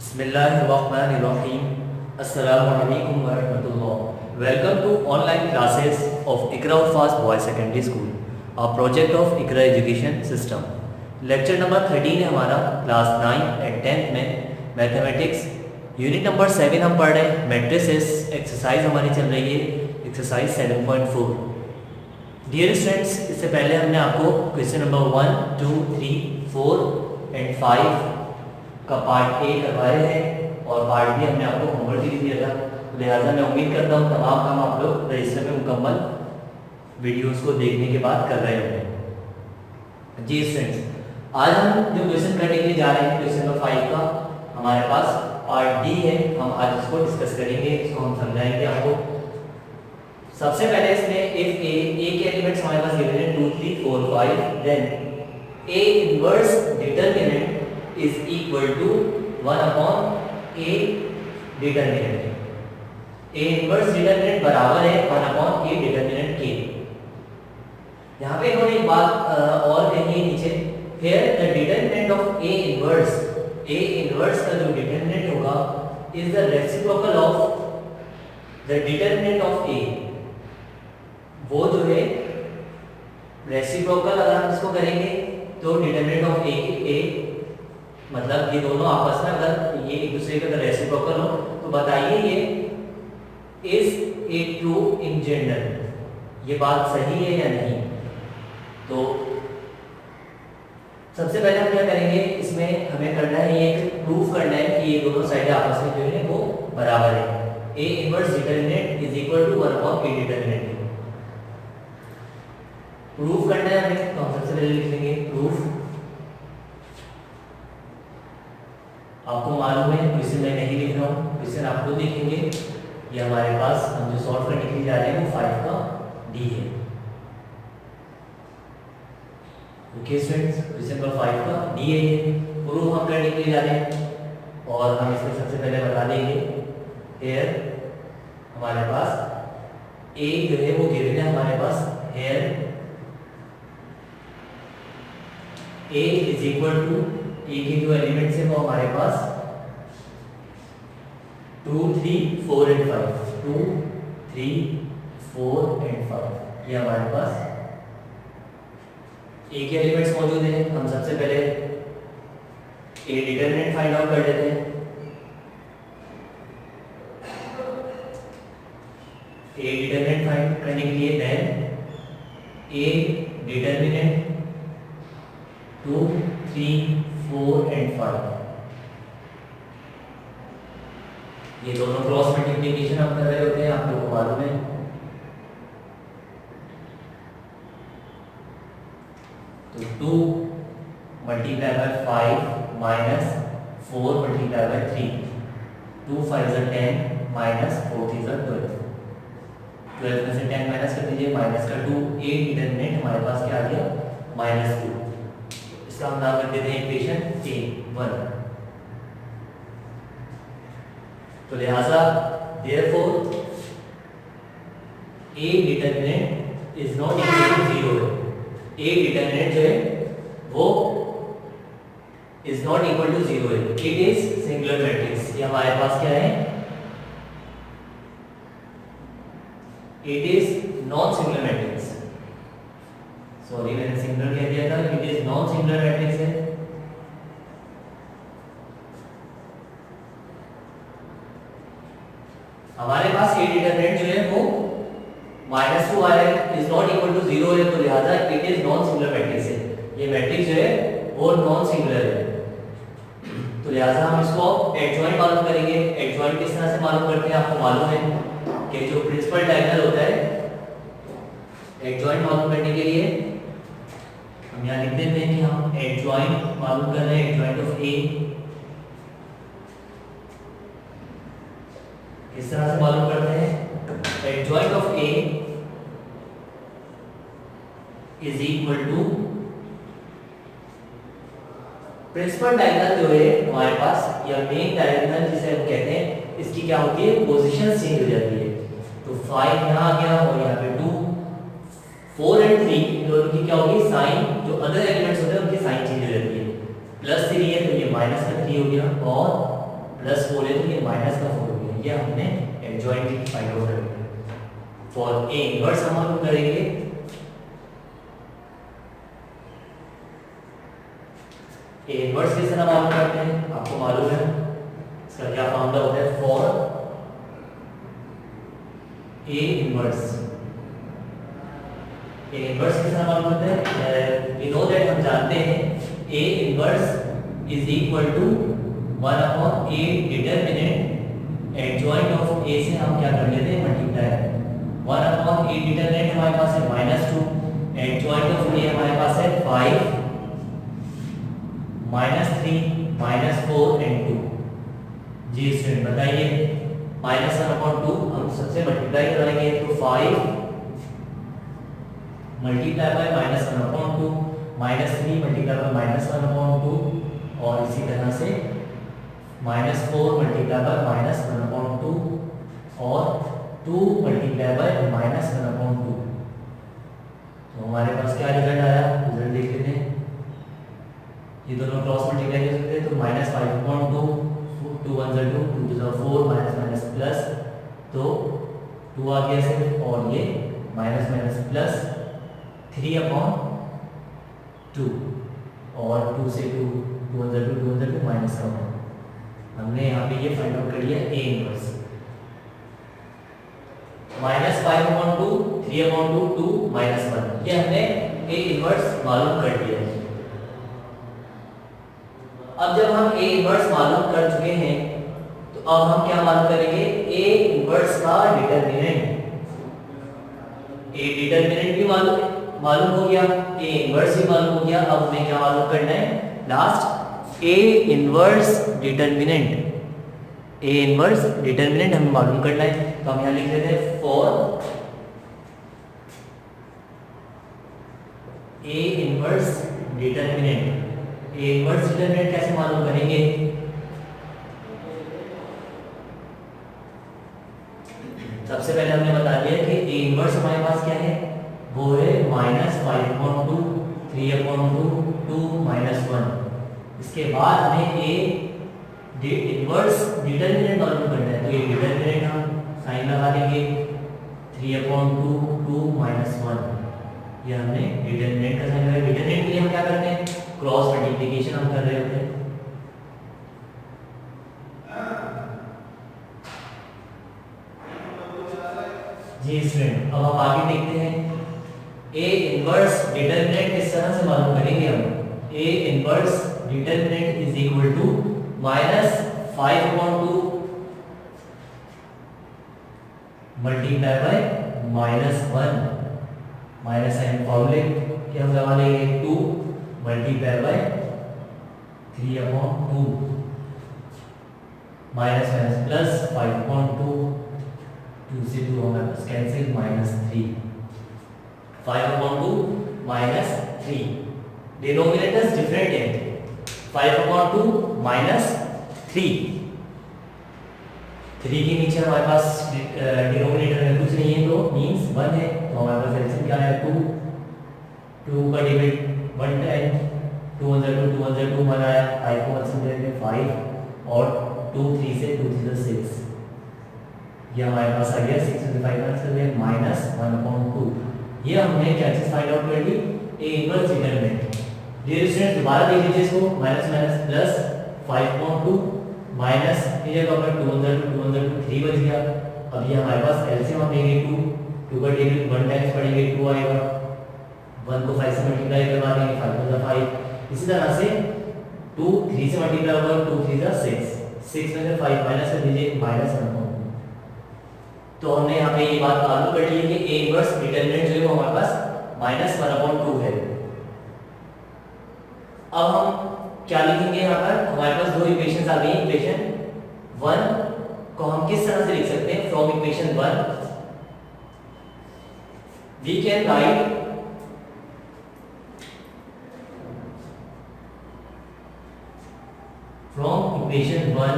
Bismillahirrahmanirrahim. Assalamualaikum warahmatullah. Welcome to online classes of Iqra Fast Boys Secondary School, a project of Iqra Education System. Lecture number 13 है हमारा class 9 and 10th में mathematics unit number 7 हम पढ़ रहे हैं matrices. Exercise हमारी चल रही है एक्सरसाइज 7.4। डियर स्टूडेंट्स, इससे पहले हमने आपको क्वेश्चन नंबर 1, 2, 3, 4 एंड 5 का पार्ट ए करवाए हैं और पार्ट बी हमने आपको होमवर्क भी दिया था। लिहाजा मैं उम्मीद करता हूँ तमाम काम आप लोग रजिस्टर में मुकम्मल वीडियोस को देखने के बाद कर रहे होंगे। जी स्टूडेंट्स, आज हम जो क्वेश्चन करने के लिए जा रहे हैं क्वेश्चन नंबर 5 का हमारे पास पार्ट डी है। हम आज इसको डिस्कस करेंगे, इसको हम समझाएंगे आपको। सबसे पहले इसमें इफ ए के एलिमेंट्स हमारे पास गिवन है 2, 3, 4, 5, then A inverse determinant is equal to 1 upon a determinant. a inverse determinant बराबर है 1 upon a डिटरमिनेंट के। यहाँ पे इन्होंने एक बात और कही है नीचे, here the determinant of a inverse का जो डिटरमिनेंट होगा is the reciprocal of the determinant of a। वो जो है रेसिप्रोकल अगर हम इसको करेंगे तो डिटरमिनेंट ऑफ ए मतलब ये दोनों आपस में अगर ये एक दूसरे के अगर रेसिप्रोकल हो तो बताइए ये is a true in general, ये बात सही है या नहीं। तो सबसे पहले हम क्या करेंगे, इसमें हमें करना है ये प्रूफ करना है कि ये दोनों साइडें आपस में जो है वो बराबर है। A inverse determinant is equal to 1 upon A determinant. Proof करना है हमें, तो हम सबसे पहले लिख लेंगे प्रूफ। आपको मालूम है क्वेश्चन मैं नहीं लिख रहा हूँ, क्वेश्चन आप खुद लिखेंगे। ये हमारे पास हम जो सॉल्व करने के लिए जा रहे हैं वो 5 का डी है। ओके स्टूडेंट्स, क्वेश्चन नंबर 5 का डी है ये। प्रूफ हम करने के लिए जा रहे हैं और हम इसमें सबसे पहले बता देंगे हेयर हमारे पास ए जो है वो गिवन है हमारे पास here A is equal to A के जो एलिमेंट्स है वो हमारे पास 2, 3, 4 एंड 5, 2, 3, 4 एंड 5 ये हमारे पास ए के एलिमेंट्स मौजूद हैं। हम सबसे पहले ए डिटरमिनेंट फाइंड आउट कर लेते हैं। ए डिटरमिनेंट फाइंड करने के लिए देन ए डिटरमिनेंट 2, 3, 4 एंड 5 ये दोनों क्रॉस मल्टीप्लिकेशन हम कर रहे होते हैं, आप लोगों को मालूम है। तो 2 multiply by 5 minus 4 multiply bye 3, 2 5 is 10 minus 4 is 12। 12 में से 10 माइनस कर दीजिए, माइनस का 2। ए डिटरमिनेंट हमारे पास क्या आ गया -2। इसका हम नाम कर देते हैं इक्वेशन A1। तो लिहाजा therefore A determinant is not equal to 0 है। A डिटरमिनेंट जो है वो इज नॉट इक्वल टू 0 है। It is singular matrix. ये हमारे पास क्या है, it is non singular matrix. Sorry मैंने सिंगुलर कह दिया था, it is non singular matrix है। हमारे पास ए डिटरमिनेंट जो है वो -2 आ रहा है, इज नॉट इक्वल टू 0 है, तो लिहाजा it is non singular matrix है। ये मैट्रिक्स जो है वो नॉन सिंगुलर है। तो लिहाजा हम इसको एडजॉइंट मालूम करेंगे। एडजॉइंट किस तरह से मालूम करते हैं, आपको मालूम है कि जो प्रिंसिपल डायगोनल होता है, एडजॉइंट मालूम करने के लिए हम यहाँ लिख देते हैं कि हम एडजॉइंट मालूम कर रहे हैं। एडजॉइंट ऑफ ए किस तरह से मालूम करते हैं, adjoint of A is equal to principal diagonal जो है हमारे पास या मेन डायगोनल जिसे हम कहते हैं, इसकी क्या होती है, पोजीशन चेंज हो जाती है। तो 5 यहाँ आ गया और यहाँ पे 2, 4 एंड 3 इन दोनों की क्या होगी, साइन जो अदर एलिमेंट्स होते हैं उनकी साइन चेंज हो जाती है। +3 है तो ये -3 हो गया और प्लस 4 है तो ये माइनस का 4 हो गया। ये हमने एडजॉइंट फाइंड आउट कर लिया। फॉर ए इनवर्स हम मालूम करेंगे, ए इनवर्स किस तरह मालूम करते हैं आपको मालूम है, इसका क्या फॉर्मूला होता है। For A inverse, A inverse किस तरह मालूम करते हैं, वी नो दैट, हम जानते हैं A inverse is equal to 1 upon A determinant adjoint of A से हम क्या कर लेते हैं मल्टीप्लाई। 1 अपॉन ए डिटरमिनेंट हमारे पास है -2, एडजॉइंट ऑफ ए हमारे पास है 5 -3 -4 एंड 2। जी स्टूडेंट बताइए, -1/2 हम सबसे मल्टीप्लाई कराएंगे तो 5 मल्टीप्लाई बाय -1/2, -3 मल्टीप्लाई बाय -1/2 और इसी तरह से -4 मल्टीप्लाई बाय -1/2 और 2 मल्टीप्लाई बाय -1/2। तो हमारे पास क्या रिजल्ट आया, रिजल्ट देख लेते हैं। ये दोनों क्रॉस मल्टीप्लाई कर सकते हैं तो -5/2, 2 1 2 2 2 4 माइनस प्लस, तो 2 आ गया सिर्फ, और ये माइनस प्लस 3/2 और 2 से 2 2 1 2 2 1 2 माइनस का 1। हमने यहाँ पे ये फाइंड आउट कर लिया ए इनवर्स। -5/2 3/2 2 -1, ये हमने ए इनवर्स मालूम कर लिया है। अब जब हम ए इनवर्स मालूम कर चुके हैं तो अब हम क्या मालूम करेंगे, ए इनवर्स का डिटरमिनेंट। ए डिटरमिनेंट भी मालूम हो गया, ए इनवर्स भी मालूम हो गया। अब हमें क्या मालूम करना है, लास्ट ए इनवर्स डिटरमिनेंट। ए इनवर्स डिटरमिनेंट हमें मालूम करना है, तो हम यहाँ लिख लेते हैं for a inverse determinant. A inverse determinant कैसे मालूम करेंगे, सबसे पहले हमने बता दिया कि ए इनवर्स हमारे पास क्या है, वो है -5/2 3/2 2 -1। इसके बाद हमें ए इनवर्स डिटरमिनेंट मालूम करना है, तो ये डिटरमिनेंट हम साइन लगा देंगे 3/2 2 -1। ये हमने डिटरमिनेंट का साइन लगाया। डिटरमिनेंट के लिए हम क्या करते हैं, क्रॉस मल्टीप्लिकेशन हम कर रहे होते हैं। जी स्टूडेंट, अब हम आगे देखते हैं ए इनवर्स डिटरमिनेंट किस तरह से मालूम करेंगे हम। A inverse determinant is equal to -5/2 multiply by -1 minus sign फॉर्मूले के हम लगा लेंगे 2 मल्टीप्लाई बाय 3/2 माइनस प्लस 5/2 2 से 2 हमारे पास कैंसिल -3 5/2 -3 डिनोमिनेटर्स डिफरेंट है 5/2 -3 3 के नीचे हमारे पास डिनोमिनेटर में कुछ नहीं है तो मींस 1 है तो हमारे पास एलसीएम क्या है 2 का डिवाइड 1 टाइम 2 1 2 2 1 2 1 आया 5 को 1 से डिवाइड 5 और 2 3 से 2 3 से 6 ये हमारे पास आ गया 6 में 5 आंसर में -1/2 ये हमने क्या चीज फाइंड आउट कर ली A inverse determinant. Dear students दोबारा देख लीजिए इसको माइनस प्लस 5/2 माइनस की जगह पर 2 3 बच गया। अब ये हमारे पास एलसीएम हम लेंगे 2 का टेबल 1 टाइम्स पढ़ेंगे 2 आएगा 1 को 5 से मल्टीप्लाई करवा देंगे 5 + 5 इसी तरह से 2 3 से मल्टीप्लाई होगा 2 3 = 6 में से 5 माइनस कर दीजिए -1/2। तो हमने यहाँ पे ये बात मालूम कर ली है कि ए इनवर्स डिटरमिनेंट जो है वो हमारे पास -1/2 है। अब हम क्या लिखेंगे यहाँ पर हमारे पास दो इक्वेशंस आ गई। इक्वेशन 1 को हम किस तरह से लिख सकते हैं from equation 1 we can write from equation 1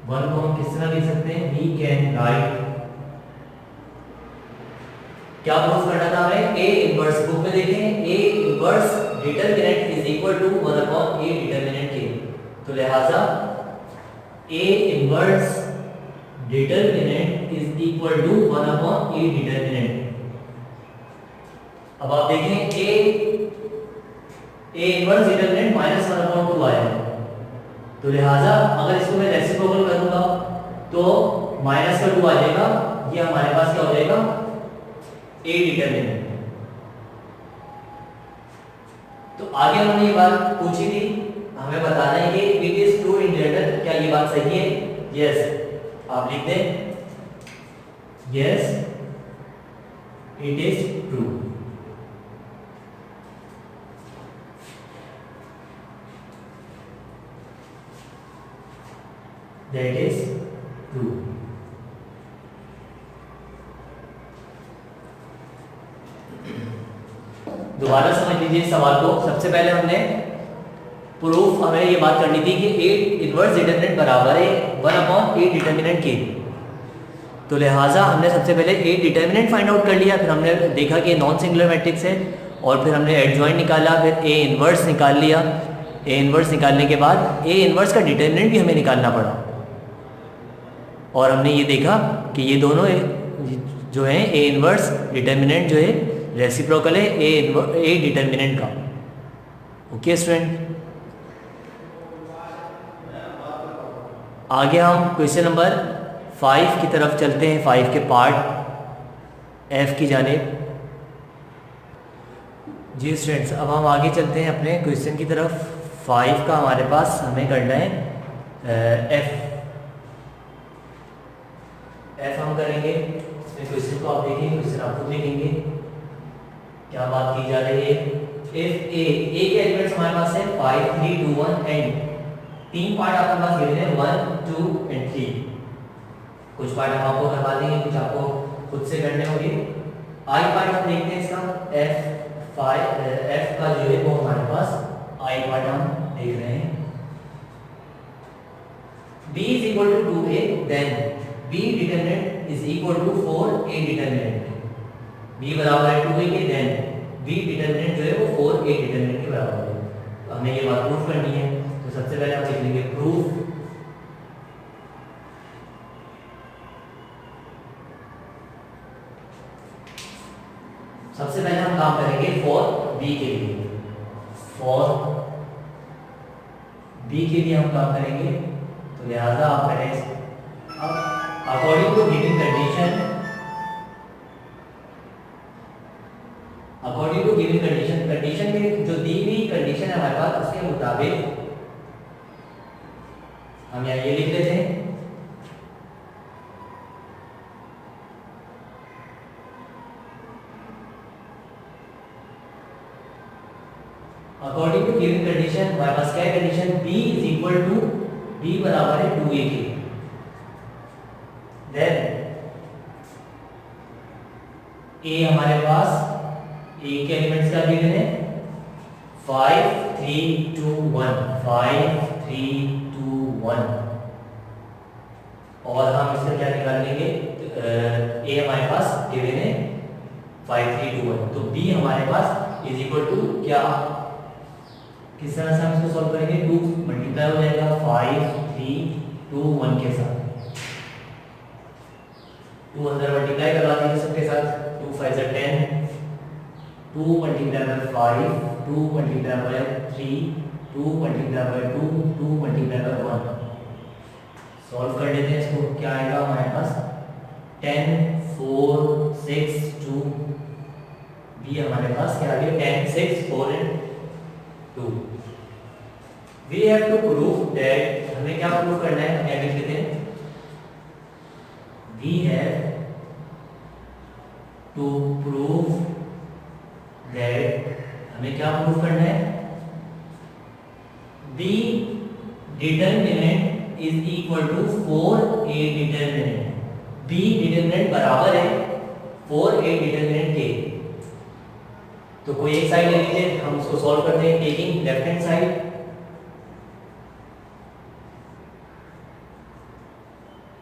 को हम किस तरह लिख सकते हैं वी कैन राइट क्या प्रूफ करना था हमें ए इनवर्स बुक में देखें A inverse determinant is equal to 1/a determinant के। तो लिहाजा A inverse determinant is equal to 1 upon A determinant. अब आप देखें A inverse determinant minus 1 upon 2 आया है, तो लिहाजा अगर इसको मैं रेसिप्रोकल करूंगा तो माइनस का 2 आ जाएगा, ये हमारे पास क्या हो जाएगा ए डिटर्मिनेंट। तो आगे हमने ये बात पूछी थी, हमें बताना है कि it is true in general, क्या ये बात सही है? यस, आप लिख दें yes it is true. That is true. दोबारा समझ लीजिए इस सवाल को। सबसे पहले हमने प्रूफ, हमें ये बात करनी थी कि ए इनवर्स डिटर्मिनेंट बराबर है 1 अपॉन ए डिटर्मिनेंट के। तो लिहाजा हमने सबसे पहले ए डिटर्मिनेंट फाइंड आउट कर लिया, फिर हमने देखा कि नॉन सिंगुलर मैट्रिक्स है, और फिर हमने एडजॉइंट निकाला, फिर ए इनवर्स निकाल लिया। ए इनवर्स निकालने के बाद ए इनवर्स का डिटर्मिनेंट भी हमें निकालना पड़ा, और हमने ये देखा कि ये दोनों जो है ए इनवर्स डिटर्मिनेंट जो है रेसिप्रोकल है ए डिटर्मिनेंट का। ओके स्टूडेंट, आगे हम क्वेश्चन नंबर 5 की तरफ चलते हैं, 5 के पार्ट एफ की जानिब। जी स्टूडेंट्स, अब हम आगे चलते हैं अपने क्वेश्चन की तरफ। 5 का हमारे पास हमें करना है एफ हम करेंगे। इसमें क्वेश्चन को आप देखेंगे, क्वेश्चन आप खुद लिखेंगे क्या बात की जा रही है। इफ ए के एलिमेंट्स हमारे पास है 5 3 2 1 एंड 3 पार्ट आपके पास गिवन है 1 2 एंड 3। कुछ पार्ट हम आपको करवा देंगे, कुछ आपको खुद से करने होंगे। आई पार्ट हम देखते हैं इसका एफ का जो है वो हमारे पास आई पार्ट हम देख रहे हैं। b is equal to 2a, then b determinant is equal to 4a determinant. b बराबर है 2a के, then b डिटरमिनेंट जो है वो 4a डिटरमिनेंट के बराबर है। तो हमें ये बात प्रूफ करनी है, तो सबसे पहले हम लिख लेंगे प्रूफ। सबसे पहले हम काम करेंगे फॉर b के लिए। फॉर b के लिए हम काम करेंगे, तो लिहाजा आप करें अब according to given condition, according to given condition, condition में जो दी हुई कंडीशन है हमारे पास उसके मुताबिक हम यहाँ ये लिख लेते हैं। अकॉर्डिंग टू गिवन कंडीशन हमारे पास क्या है condition, b is equal to b बराबर है 2a के। देन a हमारे पास a के एलिमेंट्स का गिवन है 5 3 2 1, 5 3 2 1, और हम इसका क्या निकाल लेंगे, a हमारे पास गिवन है 5 3 2 1, तो b हमारे पास इज इक्वल टू क्या, किस तरह से हम इसको सॉल्व करेंगे, 2 मल्टीप्लाई हो जाएगा 5 3 2 1 के साथ, 2 अंदर मल्टीप्लाई करवा देंगे सबके साथ, 2 5 10, 2 multiply by 5, 2 multiply by 3, 2 multiply by 2, 2 multiply by 1। Solve कर लेते हैं इसको, क्या आएगा हमारे पास 10 4 6 2, b हमारे पास क्या आ गया 10 6 4 and 2। We have to prove that, हमें क्या प्रूव करना है, क्या लिख लेते हैं, we have to prove that, हमें क्या प्रूव करना है, b determinant is equal to 4a determinant, b determinant बराबर है 4a डिटरमिनेंट के। तो कोई एक साइड ले लीजिए, हम उसको सॉल्व करते हैं टेकिंग लेफ्ट हैंड साइड,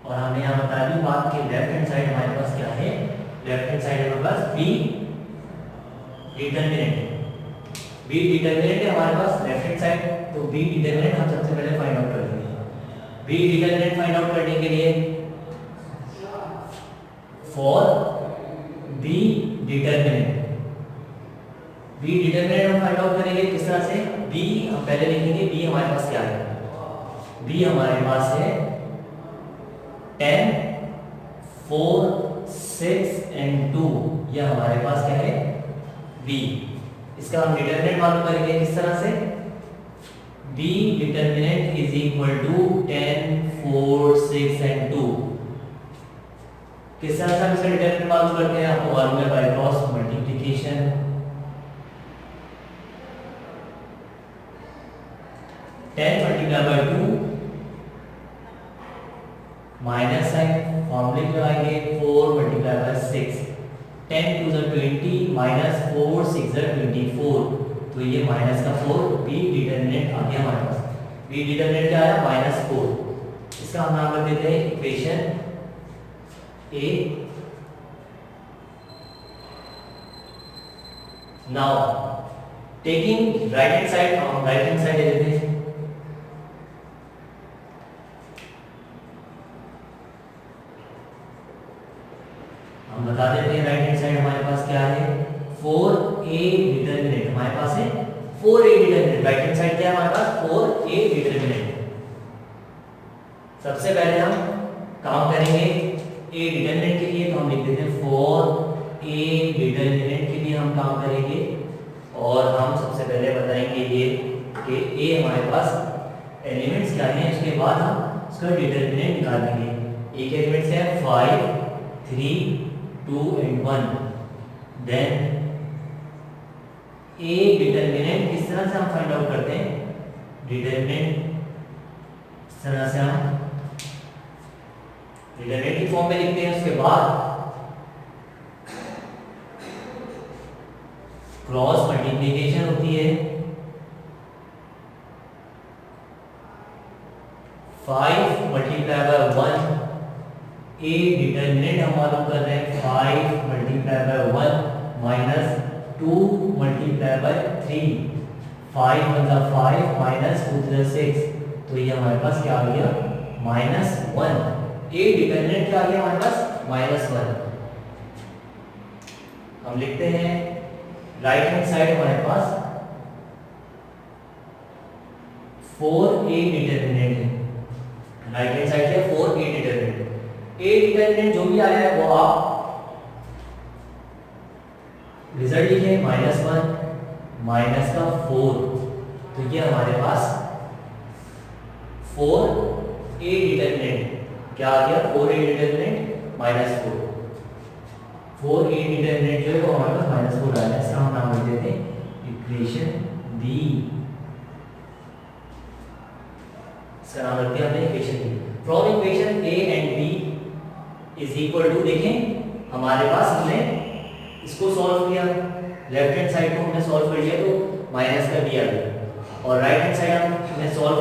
और हमने यहाँ बता दी बात कि लेफ्ट हैंड साइड हमारे पास क्या है, लेफ्ट हैंड साइड हमारे पास b डिटरमिनेंट, b डिटरमिनेंट है हमारे पास लेफ्ट हैंड साइड, तो b डिटरमिनेंट हम सबसे पहले फाइंड आउट करेंगे। बी डिटरमिनेंट फाइंड आउट करने के लिए फॉर बी डिटरमिनेंट हम फाइंड आउट करेंगे किस तरह से। बी हम पहले लिखेंगे बी हमारे पास क्या है। बी हमारे पास है 10, 4, 6 and 2। यह हमारे पास क्या है बी। इसका हम डिटरमिनेंट मालूम करेंगे किस तरह से। B determinant is equal to 10, 4, 6 and 2। किस तरह से हम इसका डिटरमिनेंट मालूम करते हैं, आपको मालूम है by cross multiplication. 10 multiply by 2 minus sign फॉर्मूले में आएंगे 4 मल्टीप्लाई बाय 6। 10 टू द 20 माइनस 4 6 द 24। तो ये माइनस का 4 बी डिटरमिनेंट आ गया हमारे पास। बी डिटरमिनेंट क्या आया -4। इसका हम नाम रख देते हैं equation A. Now taking right hand side, हम राइट हैंड साइड ले लेते हैं। हम बता देते हैं राइट हैंड साइड हमारे पास क्या है 4a डिटरमिनेंट। हमारे पास है 4a determinant. Right hand side क्या है हमारे पास 4a डिटरमिनेंट। सबसे पहले हम काम करेंगे a डिटरमिनेंट के लिए, तो हम लिख देते हैं 4a डिटरमिनेंट के लिए हम काम करेंगे। और हम सबसे पहले बताएंगे ये कि a हमारे पास एलिमेंट्स क्या हैं, उसके बाद हम उसका डिटरमिनेंट निकालेंगे। a के एलिमेंट्स हैं 5, 3, 2 and 1। देन a डिटरमिनेंट किस तरह से हम फाइंड आउट करते हैं, डिटरमिनेंट इस तरह से हम डिटरमिनेंट की फॉर्म में लिखते हैं। उसके बाद क्रॉस मल्टीप्लिकेशन होती है। 5 मल्टीप्लाई बाय 1 a डिटरमिनेंट हम मालूम कर रहे हैं 5 multiply by 1 minus 2 multiply by 3। 5 × 5 minus 2 × 6। तो ये हमारे पास क्या आ गया -1। a डिटरमिनेंट क्या आ गया हमारे पास -1। हम लिखते हैं राइट हैंड साइड हमारे पास 4a डिटरमिनेंट है। राइट हैंड साइड है 4a डिटरमिनेंट। a डिटरमिनेंट जो भी आया है वो आप रिजल्ट लिखे -1 माइनस का 4। तो ये हमारे पास 4a डिटरमिनेंट क्या आ गया 4a डिटरमिनेंट -4। 4a डिटरमिनेंट जो है वो हमारे पास -4 आ गया। इसका हम नाम लिख देते हैं इक्वेशन बी। इसका नाम रखते हैं हमने equation B. From equation a and b is equal to, देखें हमारे पास हमने इसको सॉल्व किया, लेफ्ट हैंड साइड को हमने सॉल्व कर लिया तो माइनस का b आ गया, और राइट हैंड साइड हमने सॉल्व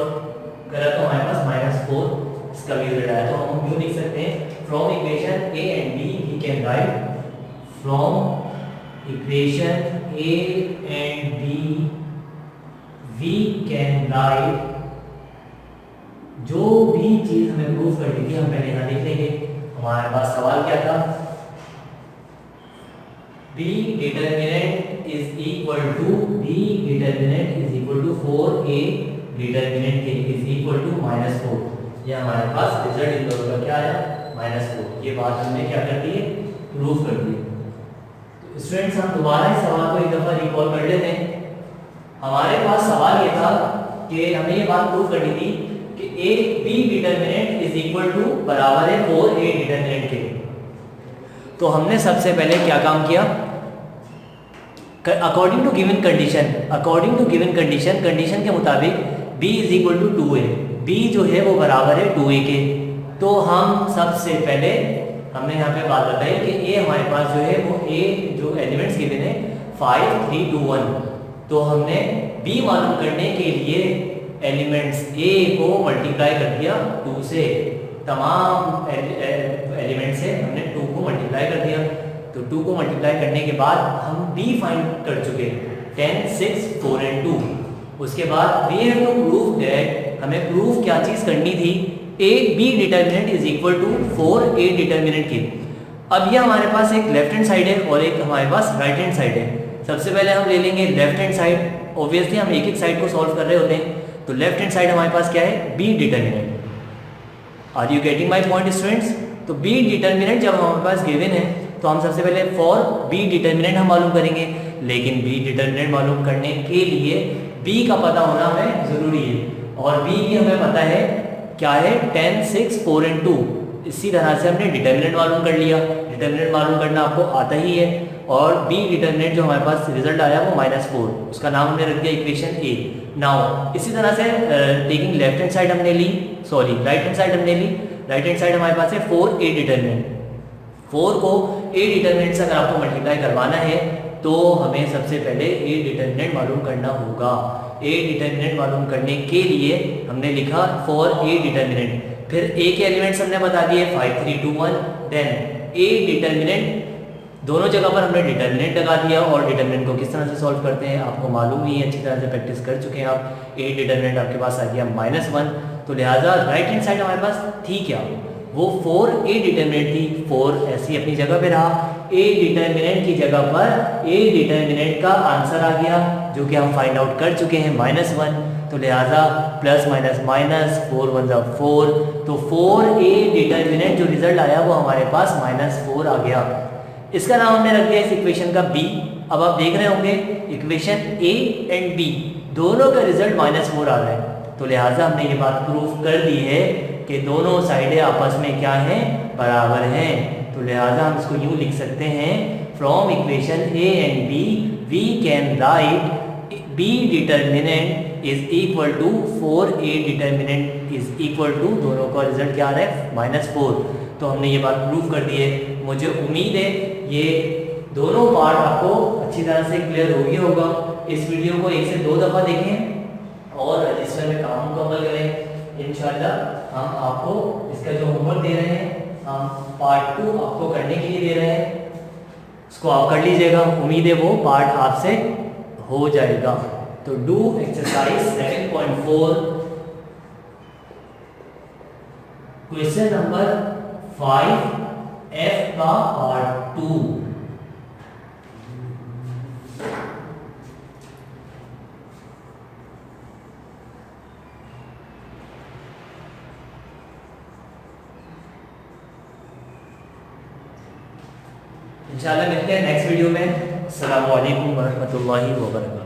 करा तो हमारे पास -4 इसका भी रिजल्ट आया। तो हम यूं लिख सकते हैं from equation a and b we can write from equation a and b we can write, जो भी चीज हमें प्रूव करनी थी हम पहले यहाँ लिख लेंगे। हमारे पास सवाल क्या था, b determinant is equal to 4a determinant के इज इक्वल टू -4। ये हमारे पास रिजल्ट इन दोनों का क्या आया -4। ये बात हमने क्या कर दी है प्रूव कर दी। तो स्टूडेंट्स हम दोबारा इस सवाल को एक दफा रिकॉल कर लेते हैं। हमारे पास सवाल ये था कि हमें ये बात प्रूव करनी थी कि b determinant is equal to बराबर है 4a डिटरमिनेंट के। तो हमने सबसे पहले क्या काम किया, according to given condition, condition के मुताबिक b is equal to 2a, b जो है वो बराबर है 2a के। तो हम सबसे पहले हमने यहाँ पे बात बताई कि a हमारे पास जो है वो a जो एलिमेंट्स गिवन है 5, 3, 2, 1। तो हमने b मालूम करने के लिए एलिमेंट्स a को मल्टीप्लाई कर दिया 2 से, तमाम एलिमेंट से हमने 2 को मल्टीप्लाई कर दिया। तो 2 को मल्टीप्लाई करने के बाद हम b फाइंड कर चुके हैं 10, 6, 4 and 2। उसके बाद we have to prove that, हमें प्रूव क्या चीज़ करनी थी A B determinant is equal to 4 A determinant के। अब ये हमारे पास एक लेफ्ट हैंड साइड है और एक हमारे पास राइट हैंड साइड है। सबसे पहले हम ले लेंगे लेफ्ट हैंड साइड। ऑब्वियसली हम एक एक साइड को सॉल्व कर रहे होते हैं, तो लेफ्ट हैंड साइड हमारे पास क्या है, B determinant. Are you getting my point students? तो बी डिटर्मिनेंट जब हमारे पास गिवन है तो हम सबसे पहले फॉर बी डिटर्मिनेंट हम मालूम करेंगे, लेकिन बी डिटर्मिनेंट मालूम करने के लिए बी का पता होना हमें ज़रूरी है, और बी की हमें पता है क्या है, 10, 6, 4 and 2। इसी तरह से हमने डिटर्मिनेंट मालूम कर लिया। डिटर्मिनेंट मालूम करना आपको आता ही है, और बी डिटर्मिनेंट जो हमारे पास रिजल्ट आया वो -4, उसका नाम हमने रख दिया इक्वेशन ए। नाउ इसी तरह से टेकिंग लेफ्ट हैंड साइड हमने ली, सॉरी राइट हैंड साइड हमने ली। राइट हैंड साइड हमारे पास है 4 ए डिटर्मिनेंट। 4 को ए डिटर्मिनेंट से अगर आपको मल्टीप्लाई करवाना है तो हमें सबसे पहले ए डिटर्मिनेंट मालूम करना होगा। ए डिटर्मिनेंट मालूम करने के लिए हमने लिखा फॉर ए डिटर्मिनेंट, फिर ए के एलिमेंट्स हमने बता दिए 5, 3, 2, 1। देन ए डिटर्मिनेंट, दोनों जगह पर हमने डिटर्मिनेंट लगा दिया, और डिटर्मिनेंट को किस तरह से सॉल्व करते हैं आपको मालूम ही है, अच्छी तरह से प्रैक्टिस कर चुके हैं आप। ए डिटर्मिनेंट आपके पास आ गया -1, तो लिहाजा राइट हैंड साइड हमारे पास थी क्या, वो 4 ए डिटर्मिनेंट थी। 4 ऐसी अपनी जगह पे रहा, ए डिटर्मिनेंट की जगह पर ए डिटर्मिनेंट का आंसर आ गया जो कि हम फाइंड आउट कर चुके हैं -1, तो लिहाजा प्लस माइनस माइनस 4 1 4, तो 4 ए डिटर्मिनेंट जो रिजल्ट आया वो हमारे पास -4 आ गया। इसका नाम हमने रख दिया इस इक्वेशन का बी। अब आप देख रहे होंगे इक्वेशन ए एंड बी दोनों का रिजल्ट -4 आ रहा है, तो लिहाजा हमने ये बात प्रूफ कर दी है कि दोनों साइडें आपस में क्या हैं, बराबर हैं। तो लिहाजा हम इसको यूँ लिख सकते हैं, from equation A and B we can write B determinant is equal to 4 A determinant is equal to, दोनों का रिजल्ट क्या आ रहा है, -4। तो हमने ये बात प्रूफ कर दी है। मुझे उम्मीद है ये दोनों पार्ट आपको अच्छी तरह से क्लियर हो गया होगा। इस वीडियो को 1 से 2 दफ़ा देखें और रजिस्टर में काम मुकम्मल करें। इंशाल्लाह हम आपको इसका जो होमवर्क दे रहे हैं, हम पार्ट 2 आपको करने के लिए दे रहे हैं, उसको आप कर लीजिएगा। उम्मीद है वो पार्ट आपसे हो जाएगा। तो do exercise 7.4 question number 5 F का पार्ट 2। इंशाल्लाह मिलते हैं नेक्स्ट वीडियो में। अस्सलामु अलैकुम वरहमतुल्लाहि वबरकातुहू।